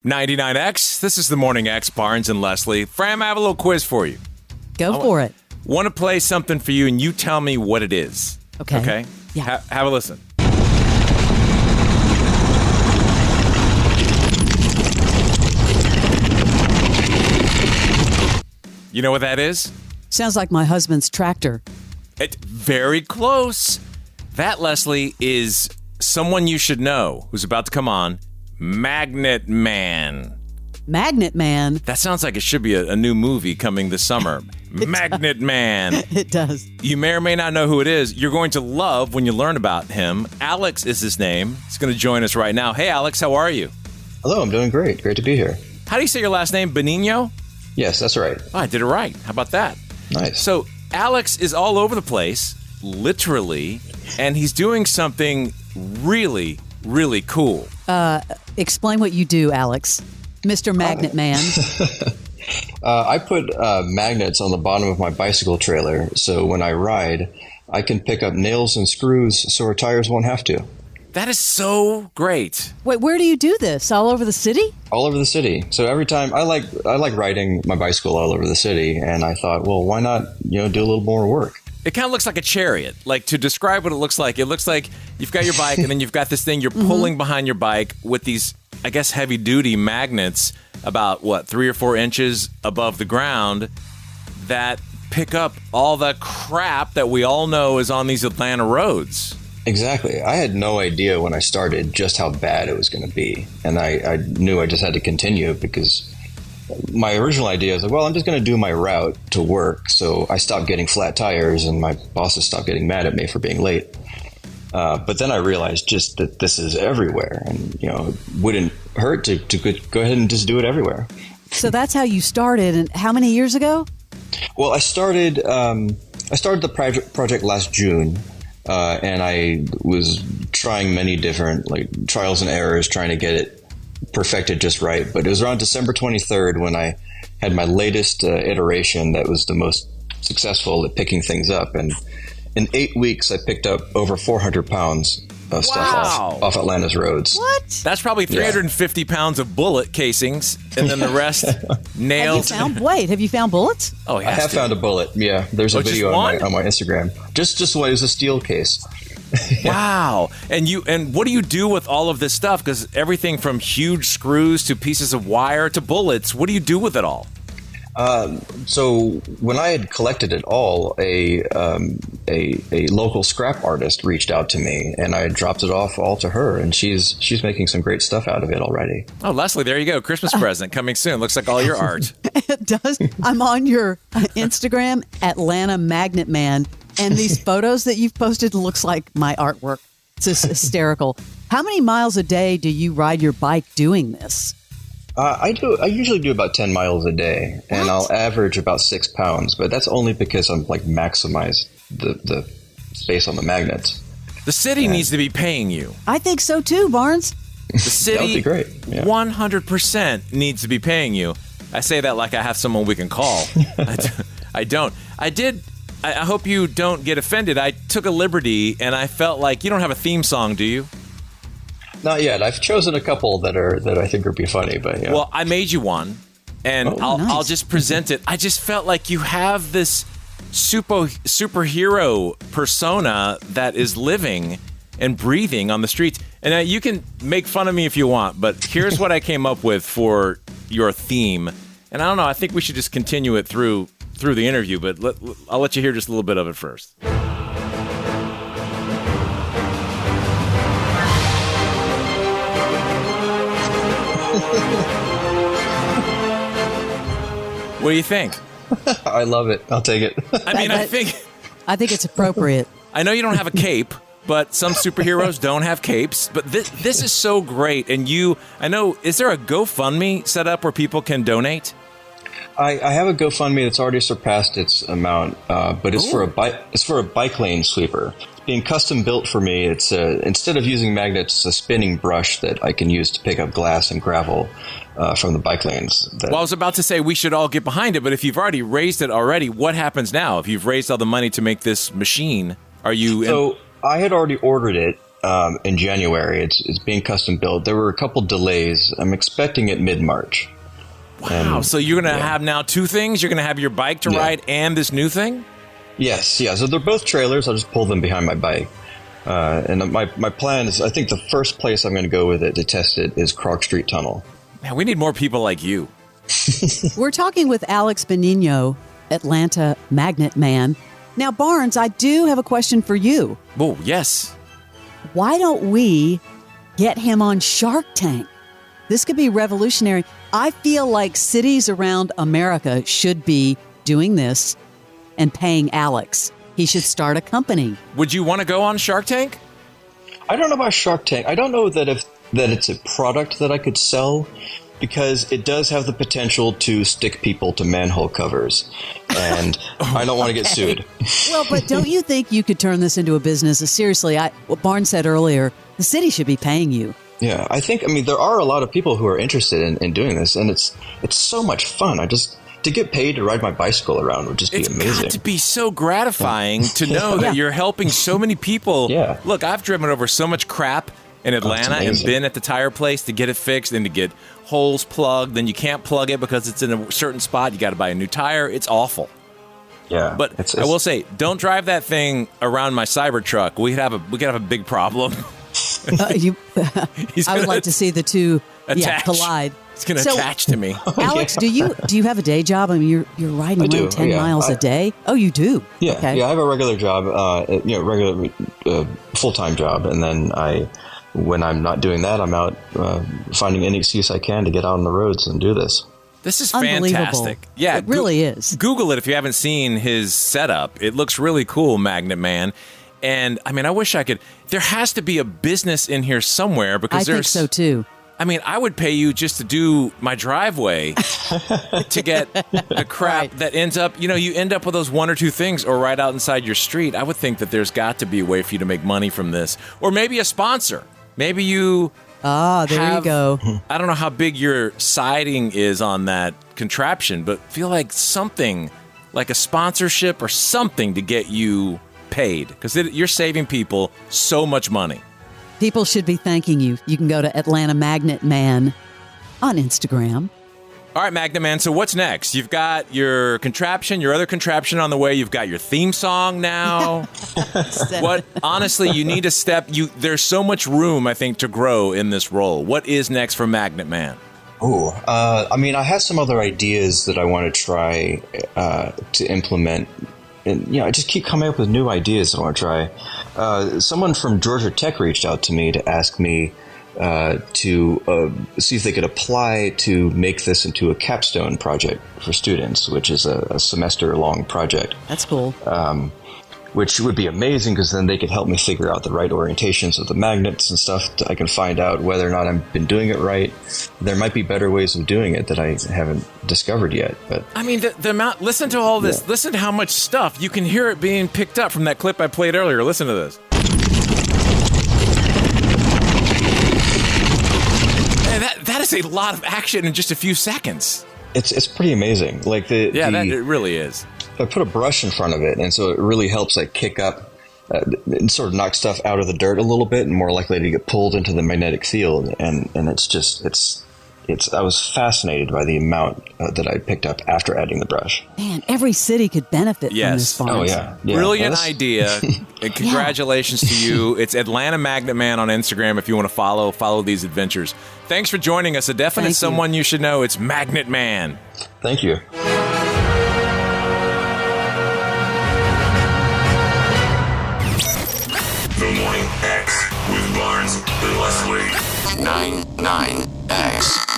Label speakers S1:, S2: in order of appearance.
S1: 99X, this is the Morning X, Barnes and Leslie. Fram, I have a little quiz for you.
S2: Go for it.
S1: Want to play something for you, and you tell me what it is.
S2: Okay.
S1: Yeah. Have a listen. You know what that is?
S2: Sounds like my husband's tractor.
S1: It's very close. That, Leslie, is someone you should know who's about to come on. Magnet Man.
S2: Magnet Man?
S1: That sounds like it should be a new movie coming this summer. Magnet Man.
S2: It does.
S1: You may or may not know who it is. You're going to love when you learn about him. Alex is his name. He's going to join us right now. Hey, Alex, how are you?
S3: Hello, I'm doing great. Great to be here.
S1: How do you say your last name? Benigno?
S3: Yes, that's right.
S1: Oh, I did it right. How about that?
S3: Nice.
S1: So Alex is all over the place, literally, and he's doing something really, really cool.
S2: Explain what you do, Alex. Mr. Magnet Man.
S3: I put magnets on the bottom of my bicycle trailer, so when I ride, I can pick up nails and screws so our tires won't have to.
S1: That is so great.
S2: Wait, where do you do this? All over the city?
S3: All over the city. So every time I like riding my bicycle all over the city, and I thought, well, why not do a little more work?
S1: It kind of looks like a chariot. Like, to describe what it looks like you've got your bike and then you've got this thing you're pulling behind your bike with these, I guess, heavy-duty magnets about, 3 or 4 inches above the ground that pick up all the crap that we all know is on these Atlanta roads.
S3: Exactly. I had no idea when I started just how bad it was going to be. And I knew I just had to continue because my original idea is I'm just going to do my route to work. So I stopped getting flat tires and my bosses stopped getting mad at me for being late. But then I realized just that this is everywhere and, it wouldn't hurt to go ahead and just do it everywhere.
S2: So that's how you started. And how many years ago?
S3: Well, I started the project last June. And I was trying many different trials and errors trying to get it perfected just right. But it was around December 23rd when I had my latest iteration that was the most successful at picking things up. And in 8 weeks, I picked up over 400 pounds of stuff off Atlanta's roads.
S2: What?
S1: That's probably 350 pounds of bullet casings, and then the rest nails.
S2: Have you found bullets?
S1: Oh,
S3: I have found a bullet. Yeah, there's a video on my Instagram. Just one. It was a steel case.
S1: Wow. And what do you do with all of this stuff? Because everything from huge screws to pieces of wire to bullets, what do you do with it all?
S3: So when I had collected it all, a local scrap artist reached out to me, and I dropped it off all to her, and she's making some great stuff out of it already.
S1: Oh, Leslie, there you go. Christmas present coming soon. Looks like all your art.
S2: It does. I'm on your Instagram, Atlanta Magnet Man, and these photos that you've posted looks like my artwork. It's just hysterical. How many miles a day do you ride your bike doing this?
S3: I usually do about 10 miles a day, and I'll average about 6 pounds, but that's only because I'm maximize the space on the magnets.
S1: The city needs to be paying you.
S2: I think so too, Barnes.
S1: The city
S3: that would be great. Yeah.
S1: 100% needs to be paying you. I say that like I have someone we can call. I don't. I hope you don't get offended. I took a liberty, and I felt like you don't have a theme song, do you?
S3: Not yet. I've chosen a couple that I think would be funny, but yeah.
S1: Well, I made you one, and I'll just present it. I just felt like you have this superhero persona that is living and breathing on the streets. And you can make fun of me if you want, but here's what I came up with for your theme. And I don't know. I think we should just continue it through the interview, but I'll let you hear just a little bit of it first. What do you think?
S3: I love it. I'll take it.
S1: I think
S2: it's appropriate.
S1: I know you don't have a cape, but some superheroes don't have capes. But this is so great. And I know, is there a GoFundMe set up where people can donate?
S3: I have a GoFundMe that's already surpassed its amount, but it's for a bike lane sweeper. It's being custom built for me. It's instead of using magnets, it's a spinning brush that I can use to pick up glass and gravel from the bike lanes.
S1: Well, I was about to say we should all get behind it, but if you've already raised it already, what happens now? If you've raised all the money to make this machine, are you?
S3: So I had already ordered it, in January. It's being custom built. There were a couple delays. I'm expecting it mid-March.
S1: Wow. So you're going to have now two things? You're going to have your bike to ride and this new thing?
S3: Yes. Yeah. So they're both trailers. I'll just pull them behind my bike. And my plan is, I think the first place I'm going to go with it to test it is Krog Street Tunnel.
S1: Man, we need more people like you.
S2: We're talking with Alex Benigno, Atlanta Magnet Man. Now, Barnes, I do have a question for you.
S1: Oh, yes.
S2: Why don't we get him on Shark Tank? This could be revolutionary. I feel like cities around America should be doing this and paying Alex. He should start a company.
S1: Would you want to go on Shark Tank?
S3: I don't know about Shark Tank. I don't know that it's a product that I could sell, because it does have the potential to stick people to manhole covers, and I don't want to get sued.
S2: Well, but don't you think you could turn this into a business? Seriously, what Barnes said earlier, the city should be paying you.
S3: Yeah, I mean, there are a lot of people who are interested in doing this, and it's so much fun. To get paid to ride my bicycle around would just be amazing.
S1: It's got to be so gratifying to know that you're helping so many people.
S3: Yeah.
S1: Look, I've driven over so much crap in Atlanta and been at the tire place to get it fixed and to get holes plugged. Then you can't plug it because it's in a certain spot. You got to buy a new tire. It's awful.
S3: Yeah.
S1: But I will say, don't drive that thing around my Cybertruck. We could have a big problem.
S2: I would like to see the two collide.
S1: It's going to attach to me.
S2: Alex, do you have a day job? I mean, you're riding around 10 miles a day. Oh, you do?
S3: Yeah,
S2: okay.
S3: Yeah. I have a regular job, regular full-time job, and then when I'm not doing that, I'm out finding any excuse I can to get out on the roads and do this.
S1: This is fantastic. Yeah,
S2: it really is.
S1: Google it if you haven't seen his setup. It looks really cool, Magnet Man. And I mean, I wish I could. There has to be a business in here somewhere, because
S2: I think so too.
S1: I mean, I would pay you just to do my driveway to get the crap that ends up, you end up with those one or two things or right out inside your street. I would think that there's got to be a way for you to make money from this, or maybe a sponsor. Maybe you.
S2: There you go.
S1: I don't know how big your siding is on that contraption, but feel like something like a sponsorship or something to get you paid, because you're saving people so much money.
S2: People should be thanking you. You can go to Atlanta Magnet Man on Instagram.
S1: All right, Magnet Man, so what's next? You've got your other contraption on the way. You've got your theme song now. Honestly, you need to there's so much room, I think, to grow in this role. What is next for Magnet Man?
S3: I mean, I have some other ideas that I want to try to implement. And, I just keep coming up with new ideas I want to try. Someone from Georgia Tech reached out to me to ask me to see if they could apply to make this into a capstone project for students, which is a semester-long project.
S2: That's cool.
S3: Which would be amazing, because then they could help me figure out the right orientations of the magnets and stuff. I can find out whether or not I've been doing it right. There might be better ways of doing it that I haven't discovered yet. But
S1: I mean, the amount. Listen to all this. Yeah. Listen to how much stuff you can hear it being picked up from that clip I played earlier. Listen to this. Man, that is a lot of action in just a few seconds.
S3: It's pretty amazing. Like it
S1: really is.
S3: I put a brush in front of it, and so it really helps kick up and sort of knock stuff out of the dirt a little bit, and more likely to get pulled into the magnetic field. And I was fascinated by the amount that I picked up after adding the brush.
S2: Man, every city could benefit from this farm.
S3: Oh yeah.
S1: Brilliant idea, and congratulations to you. It's Atlanta Magnet Man on Instagram if you want to follow these adventures. Thanks for joining us. A definite someone you should know. It's Magnet Man.
S3: Thank you.
S4: The Morning X with Barnes and Leslie. 99X.